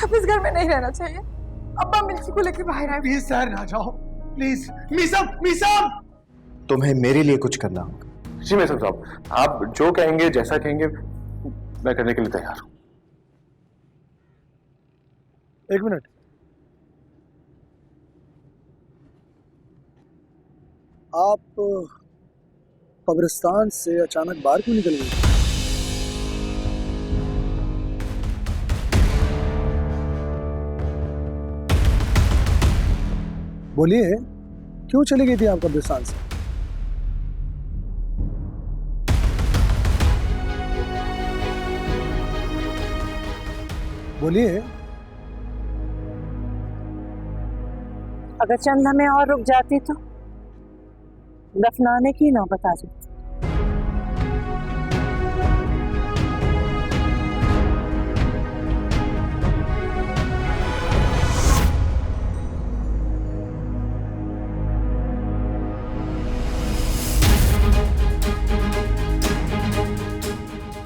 अब इस घर में नहीं रहना चाहिए। अब्बा मिल्की को लेकर बाहर आए। प्लीज सर ना जाओ, प्लीज। मीसम, मीसम, तुम्हें मेरे लिए कुछ करना होगा। जी मेसम साहब, आप जो कहेंगे, जैसा कहेंगे, मैं करने के लिए तैयार हूं। एक मिनट, आप कब्रिस्तान से अचानक बाहर क्यों निकल गए? बोलिए, क्यों चली गई थी आप कब्रिस्तान से? बोलिए। अगर चंद हमें और रुक जाती तो दफनाने की नौबत आ जाती।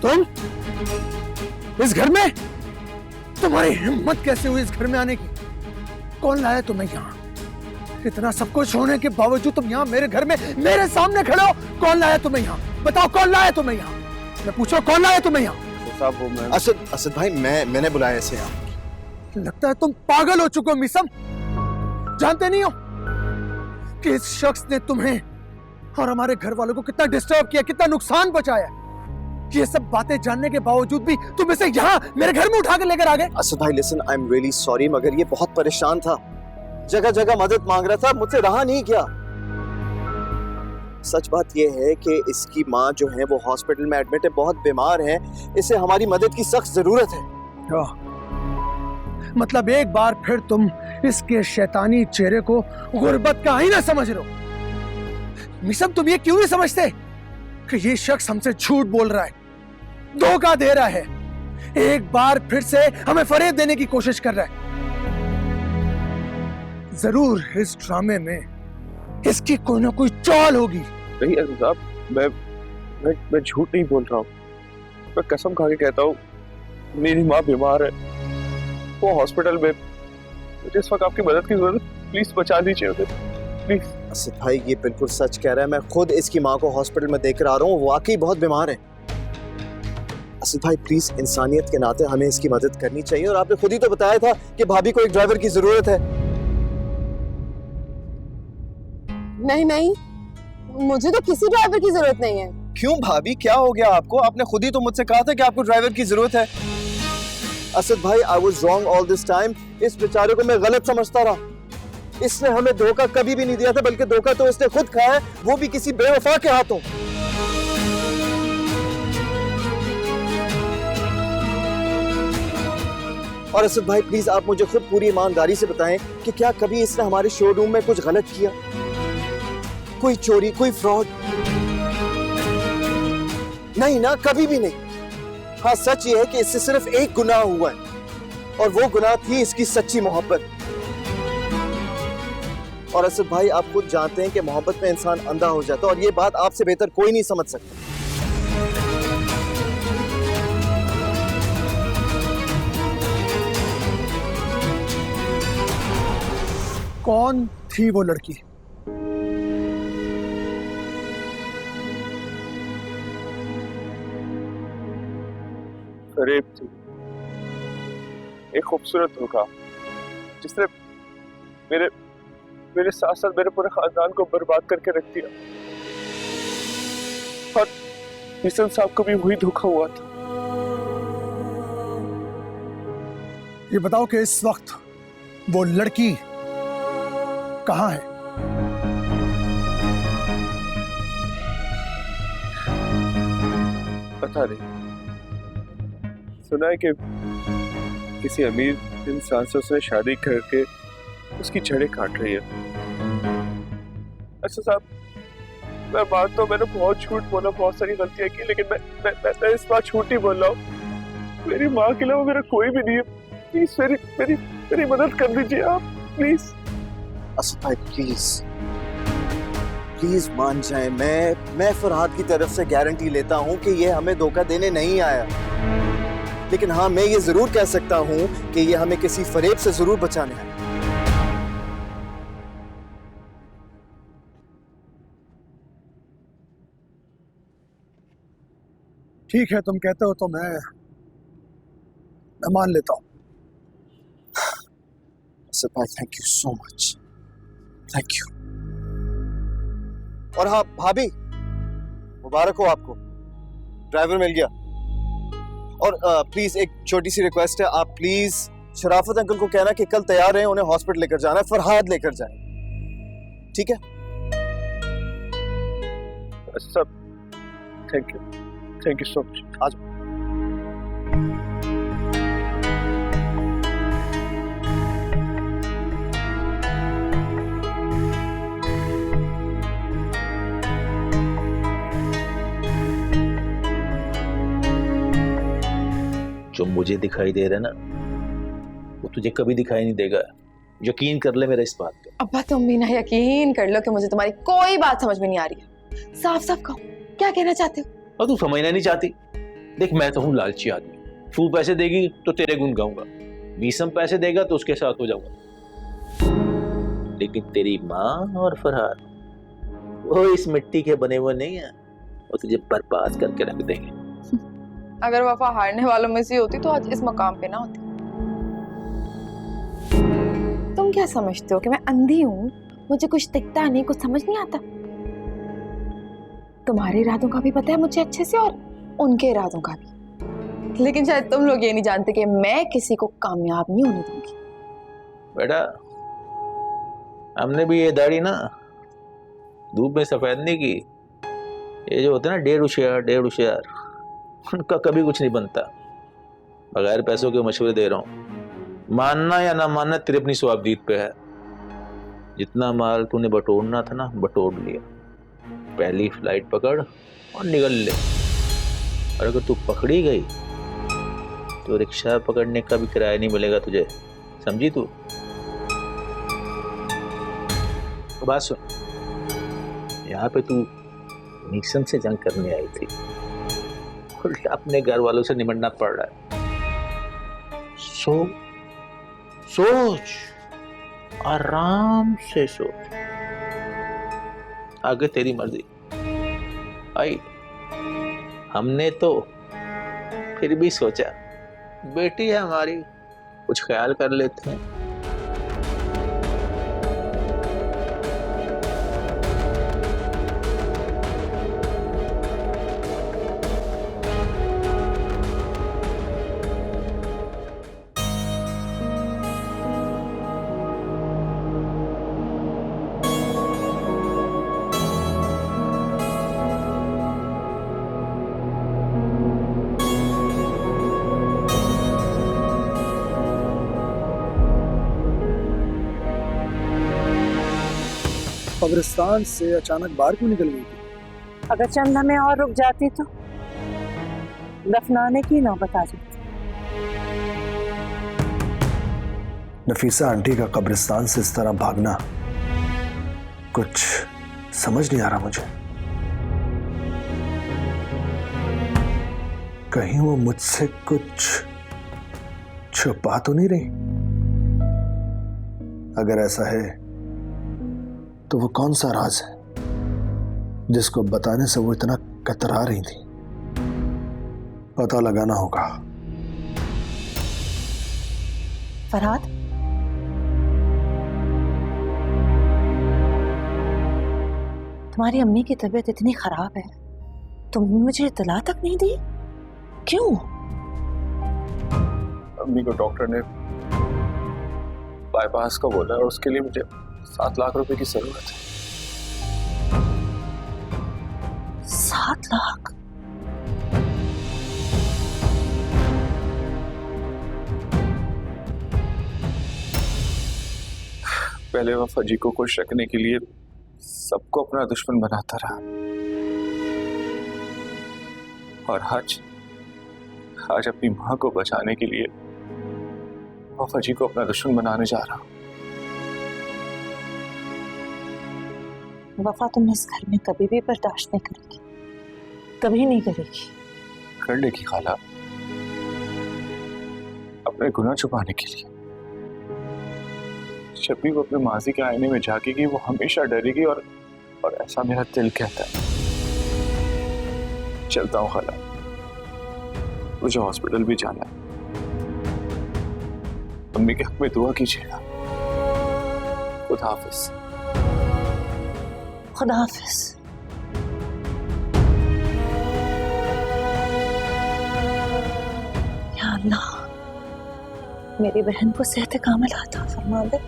तुम इस घर में? तुम्हारी हिम्मत कैसे हुई इस घर में आने की? कौन लाया तुम्हें यहाँ? इतना सब कुछ होने के बावजूद तुम यहाँ मेरे घर में मेरे सामने खड़े हो। कौन लाया तुम्हें यहाँ? बताओ, कौन लाया तुम्हें यहाँ? मैं पूछो, कौन लाया तुम्हें यहाँ? तो साहब वो मैं असद भाई, मैंने बुलाया इसे यहाँ। लगता है तुम पागल हो चुके हो मिसम। जानते नहीं हो कि इस शख्स ने तुम्हें और हमारे घर वालों को कितना डिस्टर्ब किया, कितना नुकसान पहुंचाया। ये सब बातें जानने के बावजूद भी तुम इसे यहाँ मेरे घर में उठा कर लेकर आ गए। असद भाई listen, I am really sorry, मगर ये बहुत परेशान था, जगह जगह मदद मांग रहा था, मुझसे रहा नहीं गया। सच बात ये है कि इसकी माँ जो है वो हॉस्पिटल में एडमिट है, बहुत बीमार है, इसे हमारी मदद की सख्त जरूरत है। मतलब एक बार फिर तुम इसके शैतानी चेहरे को गुर्बत का आईना समझ रहे हो। मिसम, तुम ये क्यों नहीं समझते कि ये शख्स हमसे झूठ बोल रहा है, धोखा दे रहा है, एक बार फिर से हमें फरेब देने की कोशिश कर रहा है। जरूर इस ड्रामे में इसकी कोई ना कोई चाल होगी। नहीं असद साहब, मैं झूठ नहीं बोल रहा हूँ। मैं कसम खा के कहता हूँ, मेरी माँ बीमार है, वो हॉस्पिटल में, मुझे इस वक्त आपकी मदद की जरूरत। प्लीज बचा दीजिए उसे, प्लीज। असद भाई ये बिल्कुल सच कह रहा है, मैं खुद इसकी माँ को हॉस्पिटल में देख कर आ रहा हूँ, वाकई बहुत बीमार है। असद भाई प्लीज, इंसानियत के नाते हमें इसकी मदद करनी चाहिए, और आपने खुद ही तो बताया था कि भाभी को एक ड्राइवर की जरूरत है। नहीं नहीं, मुझे तो किसी ड्राइवर की जरूरत नहीं है। क्यों भाभी, क्या हो गया आपको? आपने खुद ही तो मुझसे कहा था कि आपको ड्राइवर की जरूरत है। असद भाई, I was wrong all this time. इस बेचारे को मैं गलत समझता रहा। इसने हमें धोखा कभी भी नहीं दिया था, बल्कि धोखा तो उसने खुद खाया है, वो भी किसी बेवफा के हाथों। और असद भाई प्लीज, आप मुझे खुद पूरी ईमानदारी से बताएं कि क्या कभी इसने हमारे शोरूम में कुछ गलत किया? कोई चोरी, कोई फ्रॉड? नहीं ना, कभी भी नहीं। हाँ, सच ये है कि इससे सिर्फ एक गुनाह हुआ है, और वो गुनाह थी इसकी सच्ची मोहब्बत। और असद भाई, आप खुद जानते हैं कि मोहब्बत में इंसान अंधा हो जाता है, और ये बात आपसे बेहतर कोई नहीं समझ सकता। कौन थी वो लड़की? फरेब थी, एक खूबसूरत धोखा, जिसने मेरे साथ साथ मेरे पूरे खानदान को बर्बाद करके रख दिया। और मिशन साहब को भी वही धोखा हुआ था। ये बताओ कि इस वक्त वो लड़की कहाँ है? पता नहीं, सुना है कि किसी अमीर इंसान से उसने शादी करके उसकी जड़ें काट रही है। अच्छा साहब, मैं मानता हूँ मैंने बहुत झूठ बोला, बहुत सारी गलतियां की, लेकिन मैं इस बार झूठ नहीं बोल रहा हूँ। मेरी माँ के अलावा मेरा कोई भी नहीं है। प्लीज मेरी मदद कर दीजिए आप, प्लीज। असद भाई प्लीज मान जाए। मैं फरहाद की तरफ से गारंटी लेता हूं कि ये हमें धोखा देने नहीं आया। लेकिन हाँ, मैं ये जरूर कह सकता हूं कि ये हमें किसी फरेब से जरूर बचाने हैं। ठीक है, तुम कहते हो तो मैं मान लेता हूं। असद भाई, thank you so much, thank you. और हाँ भाभी, मुबारक हो आपको, ड्राइवर मिल गया। और प्लीज एक छोटी सी रिक्वेस्ट है, आप प्लीज शराफत अंकल को कहना कि कल तैयार हैं, उन्हें हॉस्पिटल लेकर जाना है, फरहाद लेकर जाए, ठीक है? सब थैंक यू सो मच। आज जो मुझे दिखाई दे रहा है ना, वो तुझे कभी दिखाई नहीं देगा। यकीन कर ले मेरा इस बात पे। अब्बा तुम भी ना यकीन कर लो कि मुझे तुम्हारी कोई बात समझ में नहीं आ रही है। साफ साफ कहो, क्या कहना चाहते हो? और तू समझना नहीं चाहती। देख, मैं तो हूँ लालची आदमी। फू पैसे देगी तो तेरे गुण गाऊंगा, बीसम पैसे देगा तो उसके साथ हो जाऊंगा। लेकिन तेरी माँ और फरहाद, वो इस मिट्टी के बने हुए नहीं है, वो तुझे बर्बाद करके रख देंगे। अगर वफा हारने वालों में से होती तो आज इस मकाम पे ना होती। तुम क्या समझते हो कि मैं अंधी हूँ, मुझे कुछ दिखता नहीं, कुछ समझ नहीं आता? तुम्हारे इरादों का भी पता है मुझे अच्छे से, और उनके इरादों का भी। लेकिन शायद तुम लोग ये नहीं जानते कि मैं किसी को कामयाब नहीं होने दूंगी। बेटा, हमने भी ये दाढ़ी ना धूप में सफेद नहीं की। ये जो होते हैं ना डेढ़ होशियार, उनका कभी कुछ नहीं बनता। बगैर पैसों के मशवरे दे रहा हूँ, मानना या ना मानना तेरी अपनी स्वाबदीद पे है। जितना माल तूने बटोरना था ना, बटोर लिया। पहली फ्लाइट पकड़ और निकल ले। और अगर तू पकड़ी गई तो रिक्शा पकड़ने का भी किराया नहीं मिलेगा तुझे, समझी तू? तो बात सुन, यहाँ पे तू निक्सन से जंग करने आई थी, उल्टा अपने घर वालों से निमटना पड़ रहा है। सोच, आराम से सोच, आगे तेरी मर्जी। आई हमने तो फिर भी सोचा बेटी है हमारी, कुछ ख्याल कर लेते हैं। कब्रिस्तान से अचानक बाहर क्यों निकल गई थी? अगर चंद हमें और रुक जाती तो दफनाने की नौबत आ जाती। नफीसा आंटी का कब्रिस्तान से इस तरह भागना कुछ समझ नहीं आ रहा मुझे। कहीं वो मुझसे कुछ छुपा तो नहीं रही? अगर ऐसा है तो वो कौन सा राज है जिसको बताने से वो इतना कतरा रही थी? पता लगाना होगा। फरहाद, तुम्हारी अम्मी की तबीयत इतनी खराब है, तुमने मुझे इत्तला तक नहीं दी? क्यों? अम्मी को डॉक्टर ने बाईपास का बोला है और उसके लिए मुझे 7 लाख रुपए की जरूरत है। 7 लाख? पहले वह फजी को खुश रखने के लिए सबको अपना दुश्मन बनाता रहा, और आज अपनी मां को बचाने के लिए वह फजी को अपना दुश्मन बनाने जा रहा। वफा तुम इस घर में कभी भी बर्दाश्त नहीं करेगी, कभी नहीं करेगी। कर लेगी खाला, अपने गुनाह छुपाने के लिए। जब भी वो अपने माजी के आईने में झांकेगी वो हमेशा डरेगी, और ऐसा मेरा दिल कहता है। चलता हूँ खाला, मुझे हॉस्पिटल भी जाना है। अम्मी के हक में दुआ कीजिएगा। खुदा हाफिज। खुदा हाफिज। या अल्लाह, मेरी बहन को सेहत कामिल अता फरमा दे।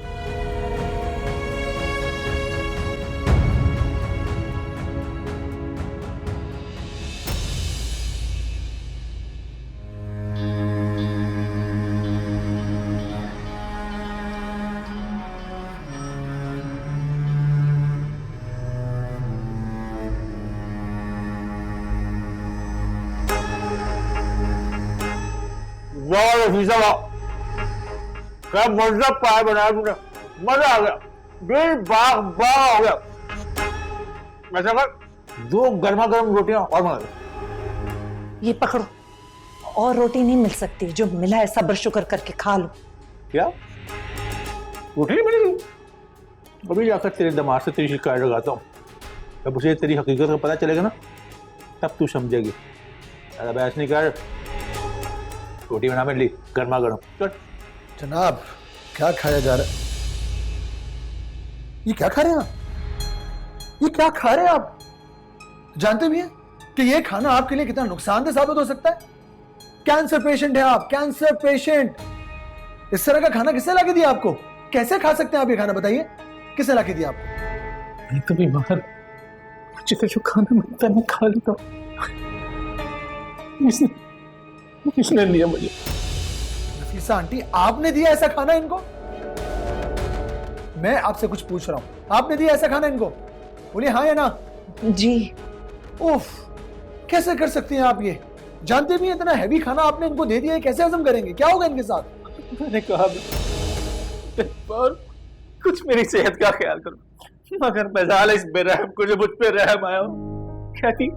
वाह रफीसा वाह, क्या मजा पाया बनाया तुमने, मजा आ गया, दिल बाग बाग हो गया। ऐसा कर, 2 गर्मा गर्म रोटियां और बना दो। ये पकड़ो, और रोटी नहीं मिल सकती, जो मिला है सब्र शुक्र करके खा लो। क्या रोटी नहीं मिलेगी? अभी जाकर तेरे दिमाग से तेरी शिकायत लगाता हूँ। जब उसे तेरी हकीकत का पता चलेगा ना, तब तू समझेगी। ज़्यादा बहस नहीं कर, रोटी बना मेरे लिए गर्मा गर्म। चल। जनाब, क्या खाया जा रहा है? ये क्या खा रहे हैं आप? ये क्या खा रहे हैं आप? जानते भी हैं कि ये खाना आपके लिए कितना नुकसानदेह साबित हो सकता है? कैंसर पेशेंट है आप, कैंसर पेशेंट। इस तरह का खाना किसने लाके दिया आपको? कैसे खा सकते हैं आप ये खाना, बताइए? किसने लाके दिया आपको? मैं तो बीमार, मुझे तो जो खाना मिलता है मैं खा लेता हूँ। किसने दिया मुझे? नफीसा आंटी, आपने दिया ऐसा खाना इनको? मैं आपसे कुछ पूछ रहा हूं, आपने दिया ऐसा खाना इनको? बोलिए हाँ या ना। जी। उफ, कैसे कर सकती हैं आप ये? जानते भी हैं इतना हैवी खाना आपने इनको दे दिया है, कैसे हजम करेंगे? क्या होगा इनके साथ? मैंने कहा और कुछ मेरी सेहत का ख्याल करो, मगर मजाल इस बेरहम को जो मुझ पे रहम आया। कहती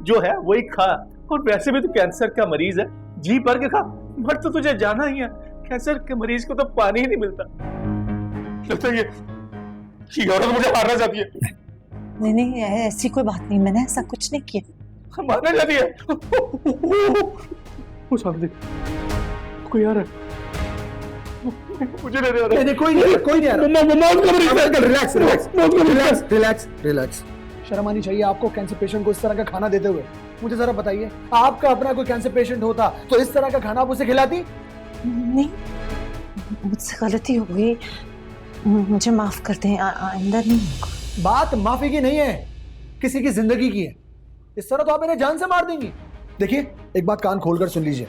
जो है वही खा, और वैसे भी तो कैंसर का मरीज है, जी भर के खा, मर तो तुझे जाना ही है। कैंसर के मरीज को तो पानी ही नहीं मिलता। लगता है ये औरत मुझे मारना चाहती है। नहीं नहीं, ऐसी कोई बात नहीं, मैंने ऐसा कुछ नहीं किया। मारना चाहती है। वो सामने कोई आ रहा है, मुझे नहीं आ रहा। नहीं, कोई नहीं, कोई नहीं आ रहा। Relax relax relax relax relax. शर्म आनी चाहिए आपको कैंसर पेशेंट को इस तरह का खाना देते हुए। मुझे जरा बताइए, आपका अपना कोई कैंसर पेशेंट होता तो इस तरह का खाना आप उसे खिलाती? नहीं, मुझसे गलती हो गई, मुझे माफ कर दें, आइंदा नहीं होगा। बात माफी की नहीं है, किसी की जिंदगी की है। इस तरह तो आप इन्हें जान से मार देंगी। देखिए, एक बात कान खोलकर सुन लीजिए,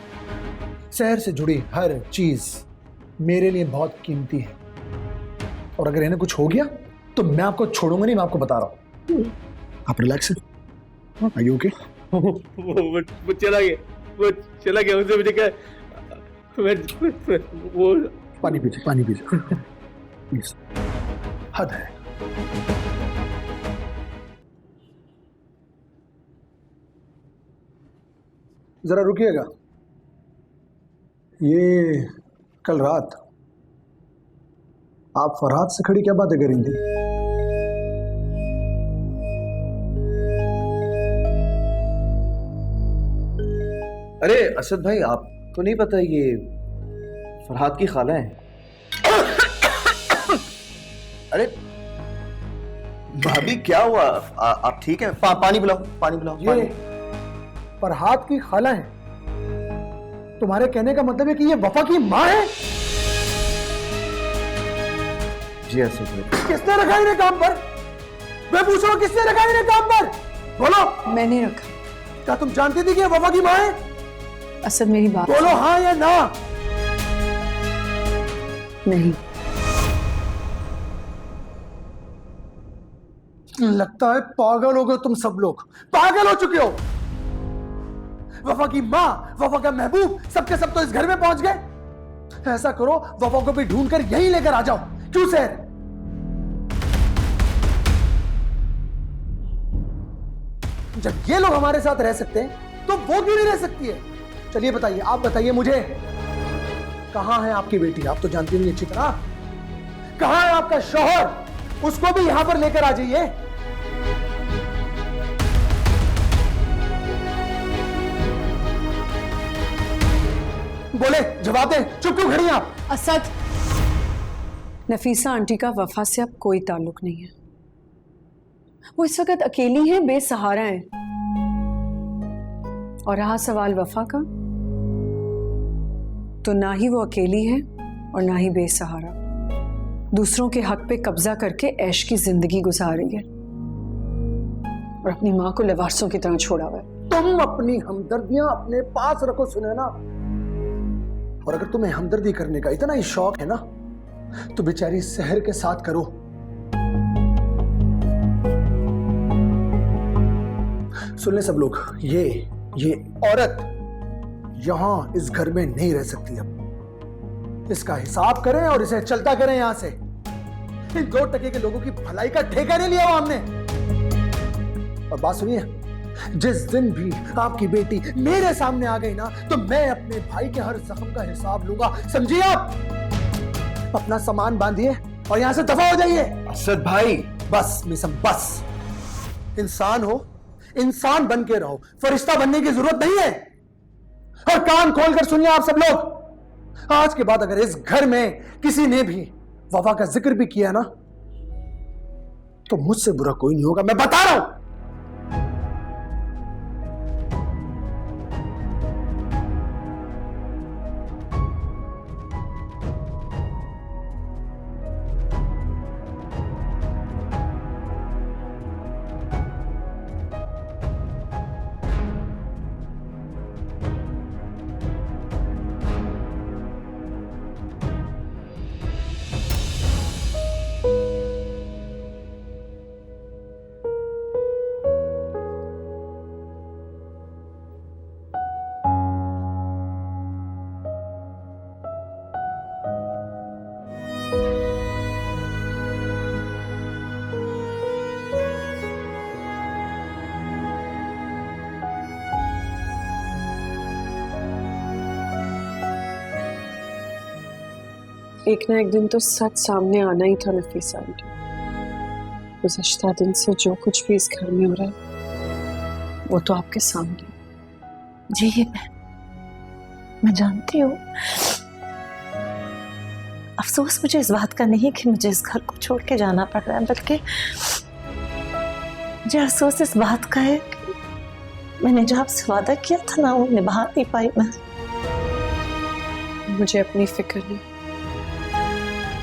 शहर से जुड़ी हर चीज मेरे लिए बहुत कीमती है, और अगर इन्हें कुछ हो गया तो मैं आपको छोड़ूंगा नहीं, मैं आपको बता रहा हूं। आप रिलैक्स हैं? Are you okay? वो चला गया, उससे मुझे क्या, वो पानी पीजिए, पानी पीजिए प्लीज, हद है। जरा रुकिएगा। ये कल रात आप फरहाद से खड़ी क्या बातें करेंगी? अरे असद भाई, आपको नहीं पता ये फरहाद की खाला है? अरे भाभी, क्या हुआ? आप ठीक है? पानी पिलाओ, पानी पिलाओ। ये फरहाद की खाला है? तुम्हारे कहने का मतलब है कि ये वफा की माँ है? जी असद भाई। किसने रखा इन्हें काम पर? मैं पूछ रहा हूँ, किसने रखा इन्हें काम पर? बोलो। मैंने रखा। क्या तुम जानती थी कि ये वफा की माँ है? असद, मेरी बात बोलो हाँ या ना। नहीं। लगता है पागल हो गए तुम सब लोग, पागल हो चुके हो। वफा की माँ, वफा का महबूब, सबके सब तो इस घर में पहुंच गए। ऐसा करो, वफा को भी ढूंढ कर यहीं लेकर आ जाओ। क्यों सर? जब ये लोग हमारे साथ रह सकते हैं तो वो क्यों नहीं रह सकती है? चलिए बताइए, आप बताइए मुझे, कहाँ है आपकी बेटी? आप तो जानती होंगी अच्छी तरह। कहाँ है आपका शौहर? उसको भी यहां पर लेकर आ जाइए। बोले, जवाब दे, चुप क्यों खड़ी हैं आप? असद, नफीसा आंटी का वफा से अब कोई ताल्लुक नहीं है। वो इस वक्त अकेली हैं, बेसहारा हैं। और रहा सवाल वफा का, तो ना ही वो अकेली है और ना ही बेसहारा। दूसरों के हक पे कब्जा करके ऐश की जिंदगी गुजार रही है और अपनी माँ को लवारसों की तरह छोड़ा हुआ है। तुम अपनी हमदर्दियां अपने पास रखो सुनैना। और अगर तुम्हें हमदर्दी करने का इतना ही शौक है ना, तो बेचारी सहर के साथ करो। सुन ले सब लोग, ये औरत यहां इस घर में नहीं रह सकती। अब इसका हिसाब करें और इसे चलता करें यहां से। इन 2 टके के लोगों की भलाई का ठेका नहीं लिया हुआ हमने। और बात सुनिए, जिस दिन भी आपकी बेटी मेरे सामने आ गई ना, तो मैं अपने भाई के हर जख्म का हिसाब लूंगा, समझिए आप? अपना सामान बांधिए और यहां से दफा हो जाइए। असद भाई, बस मिसम, बस। इंसान हो, इंसान बन के रहो, फरिश्ता बनने की जरूरत नहीं है। और कान खोलकर सुनिए आप सब लोग, आज के बाद अगर इस घर में किसी ने भी वफा का जिक्र भी किया ना, तो मुझसे बुरा कोई नहीं होगा, मैं बता रहा हूं। एक ना एक दिन तो सच सामने आना ही था नफीसा आंटी। गुज़श्ता दिन से जो कुछ भी इस घर में हो रहा है वो तो आपके सामने। जी ये मैं जानती हूँ। अफसोस मुझे इस बात का नहीं कि मुझे इस घर को छोड़ के जाना पड़ रहा है, बल्कि मुझे अफसोस इस बात का है कि मैंने जो आपसे वादा किया था ना, वो निभा नहीं पाई मैं। मुझे अपनी फिक्र नहीं,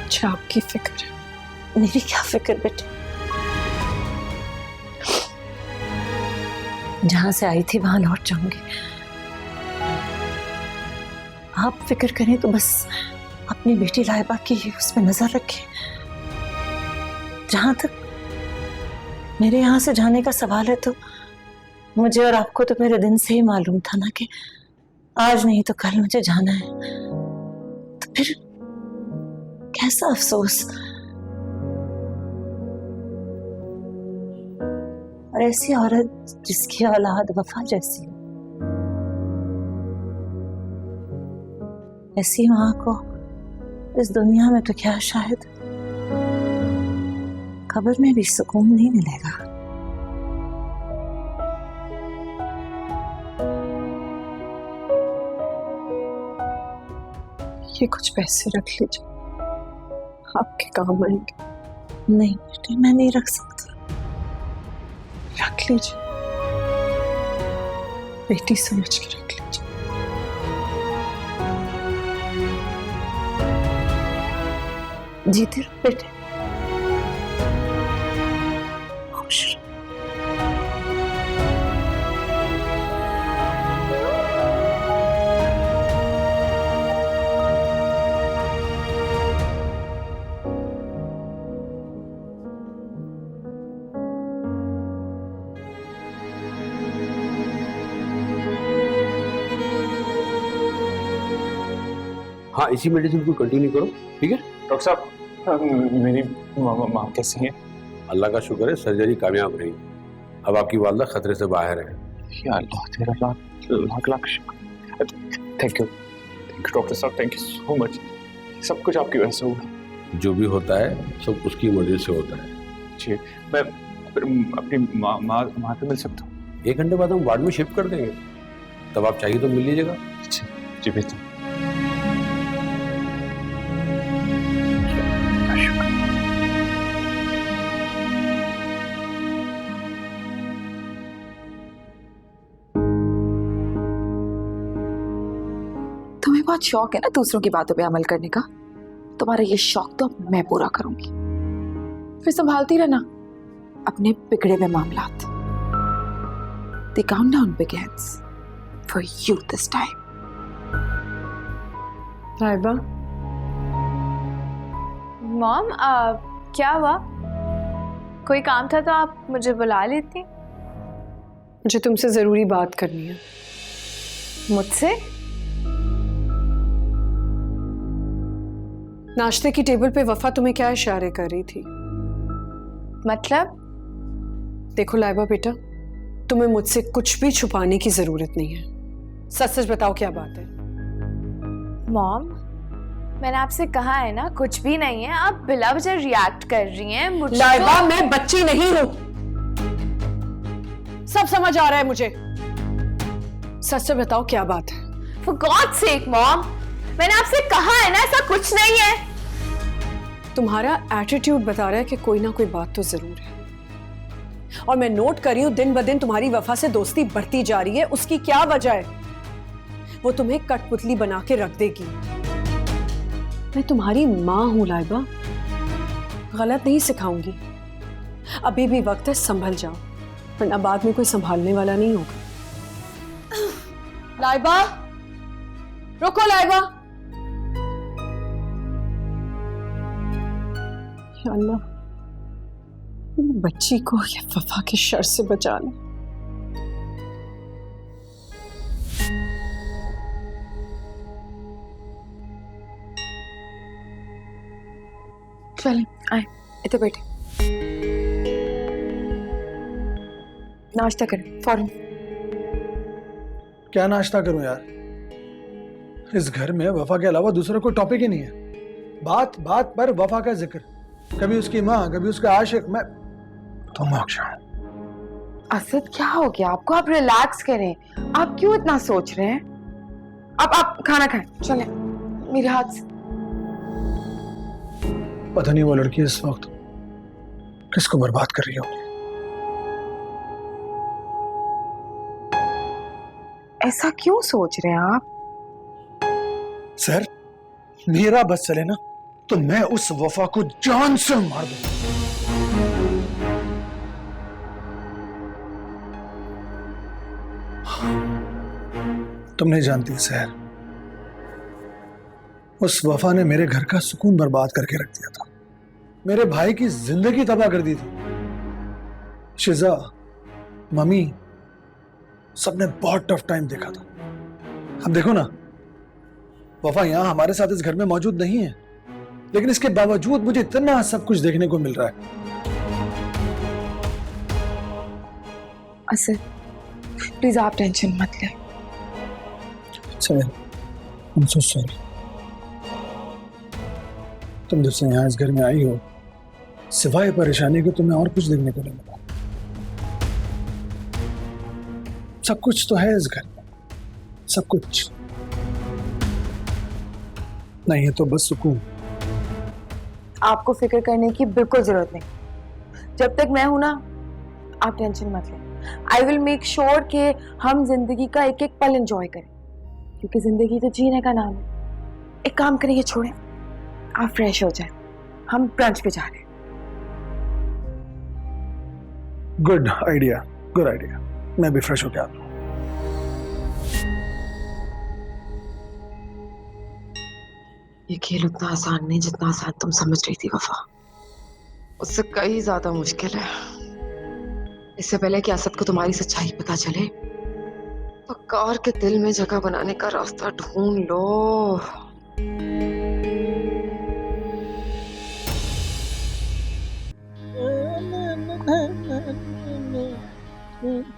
मुझे आपकी फिक्र है। मेरी क्या फिक्र बेटे, जहां से आई थी वहां लौट जाऊंगी। आप फिक्र करें तो बस अपनी बेटी लाइबा की उस पर नजर रखें। जहां तक मेरे यहाँ से जाने का सवाल है, तो मुझे और आपको तो मेरे दिन से ही मालूम था ना कि आज नहीं तो कल मुझे जाना है। तो फिर कैसा अफसोस। और ऐसी औरत जिसकी औलाद वफा जैसी हो, ऐसी माँ को इस दुनिया में तो क्या शायद कब्र में भी सुकून नहीं मिलेगा। ये कुछ पैसे रख लीजिए, आपके काम आएंगे। नहीं बेटे, मैं नहीं रख सकती। रख लीजिए, बेटी समझ के रख लीजिए। जीते रहो बेटे, खुश रहो। हाँ, इसी मेडिसिन को कंटिन्यू करो, ठीक है? डॉक्टर साहब, मेरी माँ कैसी है? अल्लाह का शुक्र है, सर्जरी कामयाब रही। अब आपकी वालदा खतरे से बाहर है। या अल्लाह, तेरा लाख लाख शुक्र। डॉक्टर साहब, थैंक यू सो मच। सब कुछ आपकी वजह से हुआ। जो भी होता है सब उसकी मर्जी से होता है। जी, मैं फिर अपनी माँ से मिल सकता हूँ? 1 घंटे बाद हम वार्ड में शिफ्ट कर देंगे, तब आप चाहिए तो मिल लीजिएगा। जी बेहतर। तुम्हें बहुत शौक है ना दूसरों की बातों पे अमल करने का। तुम्हारा ये शौक तो अब मैं पूरा करूंगी। फिर संभालती रहना अपने बिगड़े हुए मामलात। The countdown begins for you this time. Laiba, mom, क्या हुआ? कोई काम था तो आप मुझे बुला लेती। मुझे तुमसे जरूरी बात करनी है। मुझसे? नाश्ते की टेबल पे वफा तुम्हें क्या इशारे कर रही थी? मतलब? देखो लाइबा बेटा, तुम्हें मुझसे कुछ भी छुपाने की जरूरत नहीं है। सच सच बताओ क्या बात है। मॉम, मैंने आपसे कहा है ना कुछ भी नहीं है। आप बिला वजह रिएक्ट कर रही हैं। मुझे लाइबा, मैं बच्ची नहीं हूं, सब समझ आ रहा है मुझे। सच सच बताओ क्या बात है। For God's sake, मॉम, मैंने आपसे कहा है ना ऐसा कुछ नहीं है। तुम्हारा एटीट्यूड बता रहा है कि कोई ना कोई बात तो जरूर है, और मैं नोट कर रही हूं दिन ब दिन तुम्हारी वफा से दोस्ती बढ़ती जा रही है। उसकी क्या वजह है? वो तुम्हें कठपुतली बना के रख देगी। मैं तुम्हारी माँ हूं लाइबा, गलत नहीं सिखाऊंगी। अभी भी वक्त है, संभल जाओ, वरना बाद में कोई संभालने वाला नहीं होगा। लाइबा, रुको लाइबा। या अल्लाह, बच्ची को ये वफा के शर से बचा ले। चलें, आए, इधर बैठे, नाश्ता करें फौरन। क्या नाश्ता करूं यार? इस घर में वफा के अलावा दूसरा कोई टॉपिक ही नहीं है। बात बात पर वफा का जिक्र, कभी उसकी माँ, कभी उसका आशिक। मैं तो मोक्षा। असद, क्या हो गया आपको? आप रिलैक्स करें। आप क्यों इतना सोच रहे हैं? आप खाना खाएं, चलें मेरे हाथ से। पता नहीं वो लड़की इस वक्त किसको बर्बाद कर रही होगी। ऐसा क्यों सोच रहे हैं आप? सर, मेरा बस चले ना तो मैं उस वफा को जान से मार दूं। तुम नहीं जानती सहर, उस वफा ने मेरे घर का सुकून बर्बाद करके रख दिया था। मेरे भाई की जिंदगी तबाह कर दी थी। शिजा, मम्मी, सबने बहुत टफ टाइम देखा था। अब देखो ना, वफा यहां हमारे साथ इस घर में मौजूद नहीं है, लेकिन इसके बावजूद मुझे इतना सब कुछ देखने को मिल रहा है। असद, प्लीज आप टेंशन मत लें। सहर, I'm so sorry। तुम जब से यहाँ इस घर में आई हो, सिवाय परेशानी के तुम्हें और कुछ देखने को नहीं मिला। सब कुछ तो है इस घर में, सब कुछ नहीं है तो बस सुकून। आपको फिक्र करने की बिल्कुल जरूरत नहीं। जब तक मैं हूं ना, आप टेंशन मत लें। आई विल मेक श्योर कि हम जिंदगी का एक एक पल एंजॉय करें, क्योंकि जिंदगी तो जीने का नाम है। एक काम करें, ये छोड़ें, आप फ्रेश हो जाएं, हम ब्रंच पे जा रहे हैं। Good idea, good idea. मैं भी फ्रेश होकर आता हूँ। ये खेल उतना आसान नहीं जितना आसान तुम समझ रही थी वफा। उससे कई ज्यादा मुश्किल है। इससे पहले कि असद को तुम्हारी सच्चाई पता चले, वकार के दिल में जगह बनाने का रास्ता ढूंढ लो।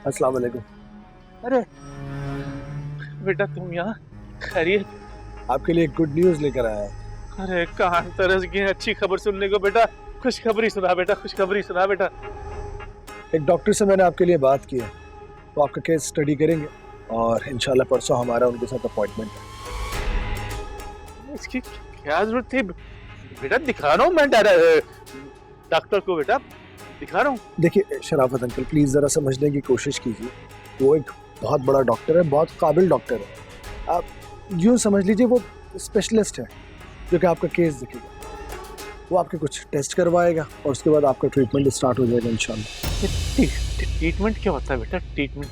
अस्सलाम वालेकुम। अरे बेटा, तुम यहाँ? खैरियत? आपके लिए गुड न्यूज लेकर आया हूँ। अरे कान तरस गए अच्छी खबर सुनने को बेटा। खुशखबरी सुना बेटा, खुशखबरी सुना बेटा। एक डॉक्टर से मैंने आपके लिए बात की है, वो आपका केस स्टडी करेंगे और इंशाल्लाह परसों हमारा उनके साथ अपॉइंटमेंट है। इसकी क्या जरूरत थी बेटा? दिखा रहा हूँ मैं डॉक्टर को बेटा, दिखा रहा हूँ। देखिए शराफत अंकल, प्लीज जरा समझने की कोशिश कीजिए। वो एक बहुत बड़ा डॉक्टर है, बहुत काबिल डॉक्टर है। आप यूँ समझ लीजिए वो स्पेशलिस्ट है जो कि आपका केस देखेगा। वो आपके कुछ टेस्ट करवाएगा और उसके बाद आपका ट्रीटमेंट स्टार्ट हो जाएगा इंशाल्लाह। ट्रीटमेंट क्या होता है बेटा? ट्रीटमेंट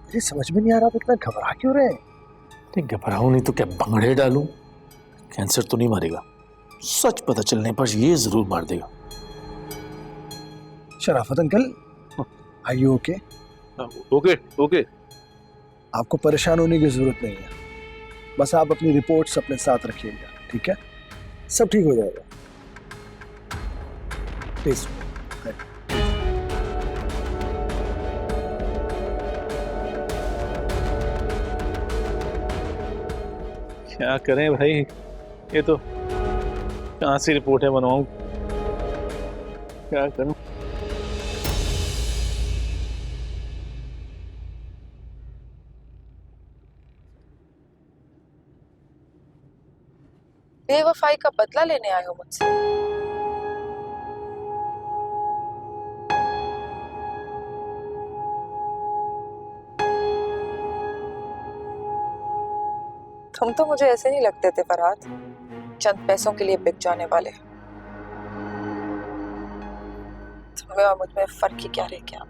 मुझे समझ में नहीं आ रहा, आप इतना घबरा क्यों रहे हैं? नहीं घबराऊं नहीं तो क्या भंगड़े डालूं? कैंसर तो नहीं मारेगा, सच पता चलने पर ये जरूर मार देगा। Sharafat uncle, are you okay? Okay okay. आपको परेशान होने की जरूरत नहीं है, बस आप अपनी रिपोर्ट्स अपने साथ रखिएगा, ठीक है? सब ठीक हो जाएगा। प्लीज। क्या करें भाई, ये तो कहाँ से रिपोर्टें बनवाऊं, क्या करूं? बेवफाई का बदला लेने आए हो मुझसे? तुम तो मुझे ऐसे नहीं लगते थे फरहाद, चंद पैसों के लिए बिक जाने वाले। तुम्हें और मुझ में फर्क ही क्या रह गया अब?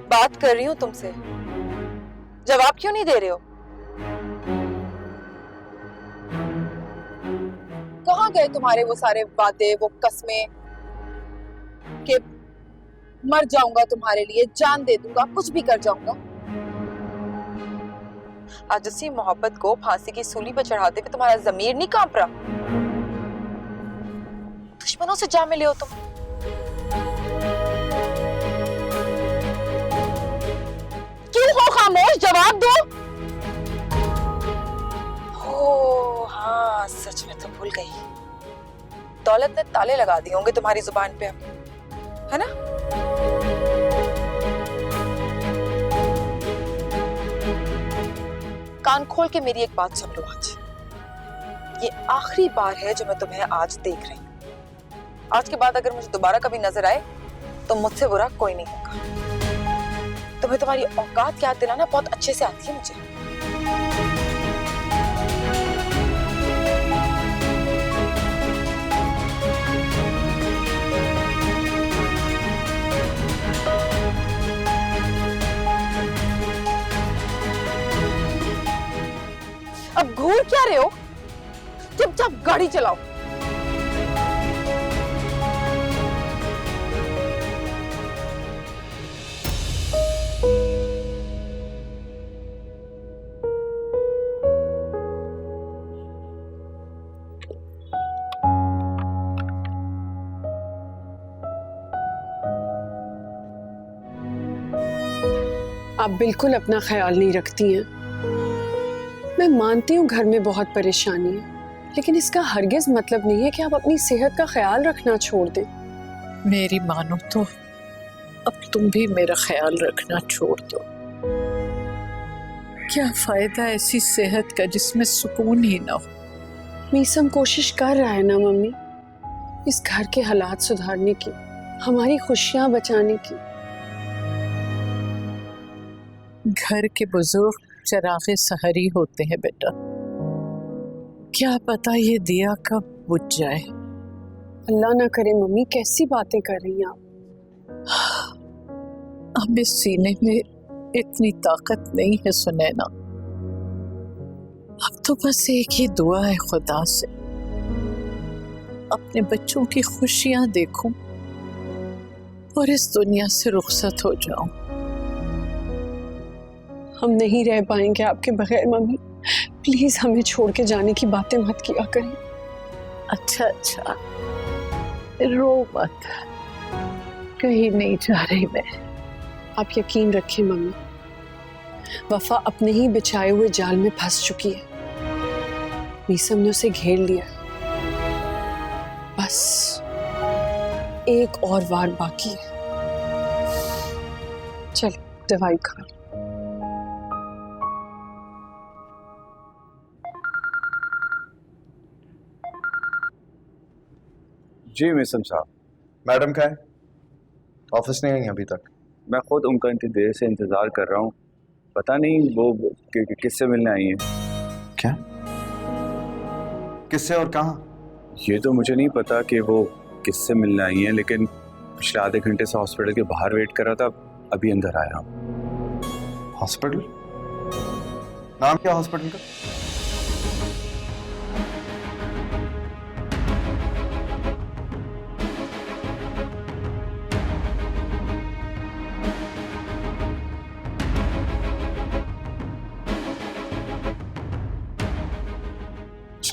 बात कर रही हूँ तुमसे, जवाब क्यों नहीं दे रहे हो? कहाँ गए तुम्हारे वो सारे वादे, वो कस्में कि मर जाऊंगा तुम्हारे लिए, जान दे दूंगा, कुछ भी कर जाऊंगा? आज इसी मोहब्बत को फांसी की सूली पर चढ़ाते हुए तुम्हारा जमीर नहीं कांप रहा? दुश्मनों से जा मिले हो तुम। क्यों हो खामोश? जवाब दो। ओ हाँ, सच में तो भूल गई, दौलत ने ताले लगा दिए होंगे तुम्हारी जुबान पे अब, है ना? कान खोल के मेरी एक बात सुन लो, आज ये आखिरी बार है जो मैं तुम्हें आज देख रही हूँ। आज के बाद अगर मुझे दोबारा कभी नजर आए तो मुझसे बुरा कोई नहीं होगा। तुम्हें तुम्हारी औकात याद दिलाना बहुत अच्छे से आती है मुझे। अब घूर क्या रहे हो? चुपचाप गाड़ी चलाओ। आप बिल्कुल अपना ख्याल नहीं रखती हैं। मैं मानती हूँ घर में बहुत परेशानी है, लेकिन इसका हरगिज मतलब नहीं है कि आप अपनी सेहत का ख्याल रखना छोड़ दें। मेरी मानो तो अब तुम भी मेरा ख्याल रखना छोड़ दो। क्या फायदा ऐसी सेहत का जिसमें सुकून ही ना हो। मीसम कोशिश कर रहा है ना मम्मी, इस घर के हालात सुधारने की, हमारी खुशियां बचाने की। घर के बुजुर्ग चरागे सहरी होते हैं बेटा, क्या पता ये दिया कब बुझ जाए। अल्लाह ना करे मम्मी, कैसी बातें कर रही हैं आप? अब इस सीने में इतनी ताकत नहीं है सुनैना। अब तो बस एक ही दुआ है खुदा से, अपने बच्चों की खुशियां देखूं और इस दुनिया से रुखसत हो जाऊं। हम नहीं रह पाएंगे आपके बगैर मम्मी, प्लीज हमें छोड़ के जाने की बातें मत किया करें। अच्छा अच्छा रो मत, कहीं नहीं जा रही मैं। आप यकीन रखें मम्मी, वफा अपने ही बिछाए हुए जाल में फंस चुकी है। मीसम ने उसे घेर लिया, बस एक और वार बाकी है। चल दवाई खा। जी मिसम साहब। मैडम कहाँ है? ऑफिस नहीं आई अभी तक। मैं खुद उनका इतनी देर से इंतज़ार कर रहा हूँ, पता नहीं वो किससे मिलने आई हैं। क्या? किससे और कहाँ? ये तो मुझे नहीं पता कि वो किससे मिलने आई हैं, लेकिन पिछले आधे घंटे से हॉस्पिटल के बाहर वेट कर रहा था, अभी अंदर आया हूँ। हॉस्पिटल? नाम क्या हॉस्पिटल का?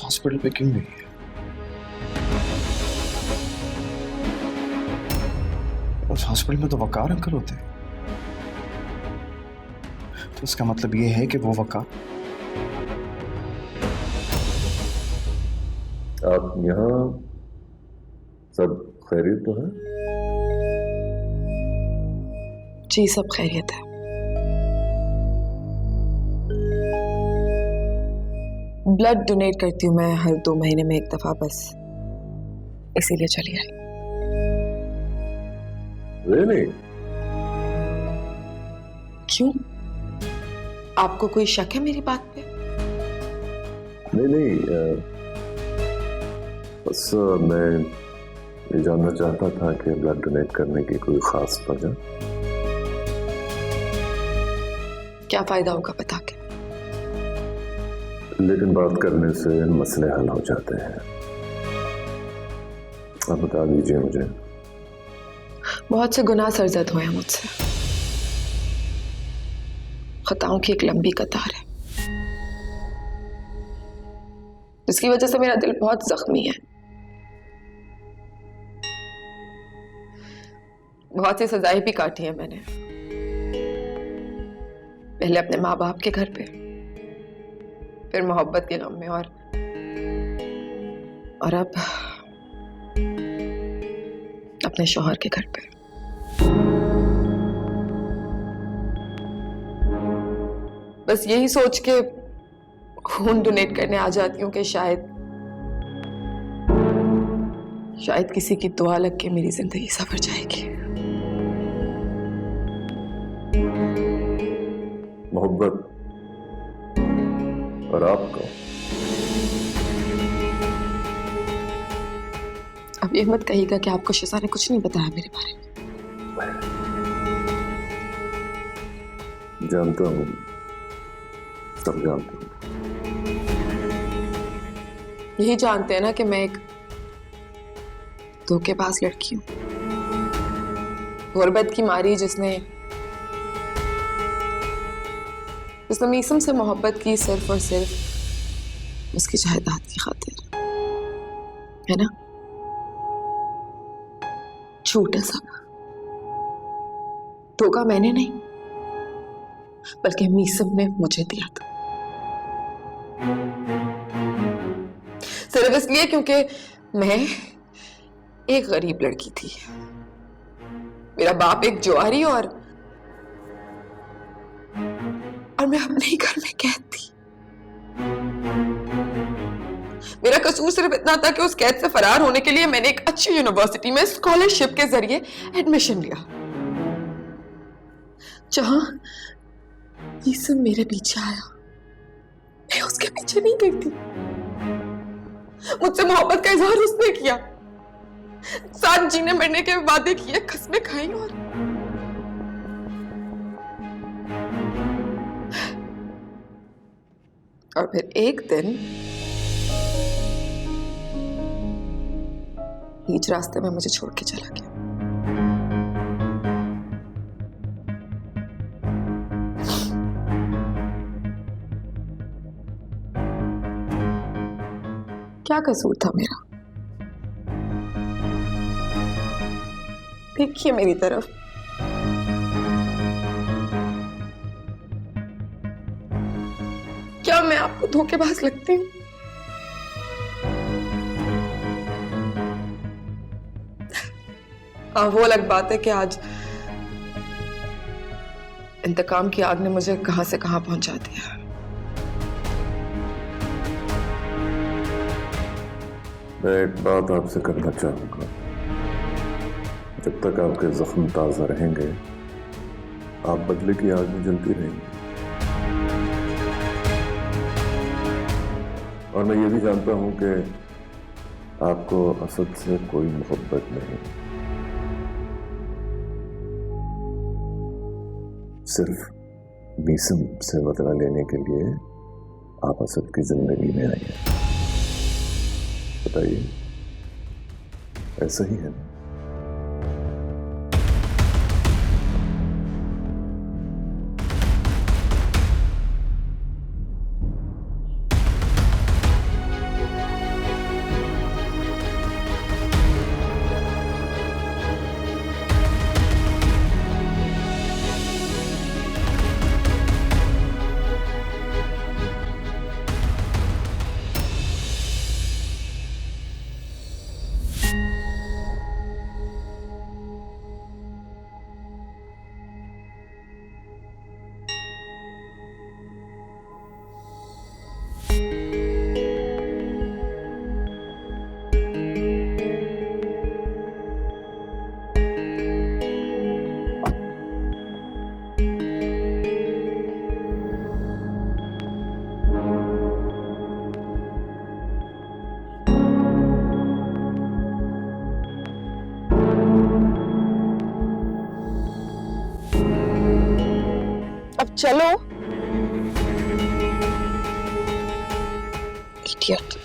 हॉस्पिटल पे क्यों गई है? उस हॉस्पिटल में तो वकार अंकल होते हैं, तो इसका मतलब ये है कि वो वकार। आप यहाँ सब खैरियत तो है? जी सब खैरियत है। ब्लड डोनेट करती हूँ मैं हर 2 महीने में एक दफा, बस इसीलिए चली आई। Really? क्यों? आपको कोई शक है मेरी बात पे? नहीं, बस मैं ये जानना चाहता था कि ब्लड डोनेट करने की कोई खास वजह। क्या फायदा होगा बता के? लेकिन बात करने से मसले हल हो जाते हैं। आप बता दीजिए मुझे। बहुत से गुनाह सरजद हुए हैं मुझसे, खताओं की एक लंबी कतार है, जिसकी वजह से मेरा दिल बहुत जख्मी है। बहुत सी सजाएं भी काटी है मैंने, पहले अपने माँ बाप के घर पे, फिर मोहब्बत के गम में, और अब अपने शौहर के घर पे। बस यही सोच के खून डोनेट करने आ जाती हूँ कि शायद किसी की दुआ लग के मेरी जिंदगी सवर जाएगी। मोहब्बत और आपको? अब ये मत कहिएगा कि आपको शिजा ने कुछ नहीं बताया मेरे बारे में। जानता हूँ, सब जानता हूँ। यही जानते हैं ना कि मैं एक धोखेबाज लड़की हूँ, गुर्बत की मारी जिसने मीसम से मोहब्बत की सिर्फ और सिर्फ उसकी जायदाद की खातिर, है ना? झूठ है सब। धोखा मैंने नहीं, बल्कि मीसम ने मुझे दिया था, सिर्फ इसलिए क्योंकि मैं एक गरीब लड़की थी, मेरा बाप एक जुआरी, और मैं अपने ही घर में कैद थी। मेरा कसूर सिर्फ इतना था कि उस कैद से फरार होने के लिए मैंने एक अच्छी यूनिवर्सिटी में स्कॉलरशिप के जरिए एडमिशन लिया, जहां ये सब मेरे पीछे आया, मैं उसके पीछे नहीं गई थी। मुझसे मोहब्बत का इजहार उसने किया, साथ जीने मरने के वादे किए, कसमें खाई, और फिर एक दिन बीच रास्ते में मुझे छोड़ के चला गया। क्या कसूर था मेरा? देखिए मेरी तरफ। क्या मैं आपको धोखेबाज लगती हूँ? हाँ, वो अलग बात है कि आज इंतकाम की आग ने मुझे कहां से कहां पहुंचा दिया। मैं एक बात आपसे करना चाहूंगा, जब तक आपके जख्म ताजा रहेंगे आप बदले की आग में जलती रहेंगी। और मैं ये भी जानता हूं कि आपको असद से कोई मोहब्बत नहीं, सिर्फ मीसम से बदला लेने के लिए आप असद की जिंदगी में आई हैं। बताइए, ऐसा ही है ना? अब चलो। इडियट।